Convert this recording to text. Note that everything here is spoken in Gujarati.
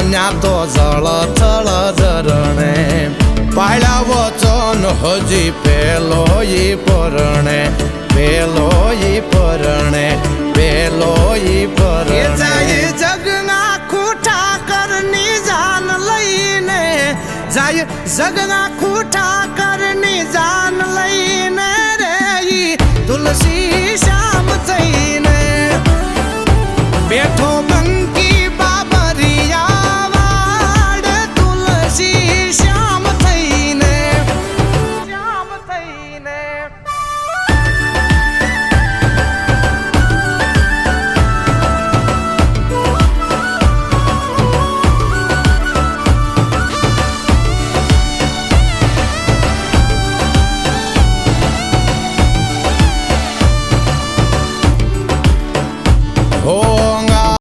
ન્યા તો જળ થળ જરણે પાળ્યા વચન હજી પેલો ઈ પરણે પેલો ઈ પરણે પેલો ઈ પરણે જગના ખૂટા કરની જાન લઈને જાય જગના ખૂટા કરની જાન લઈને રે ઈ તુલસી શ્યામ થઈને બેઠો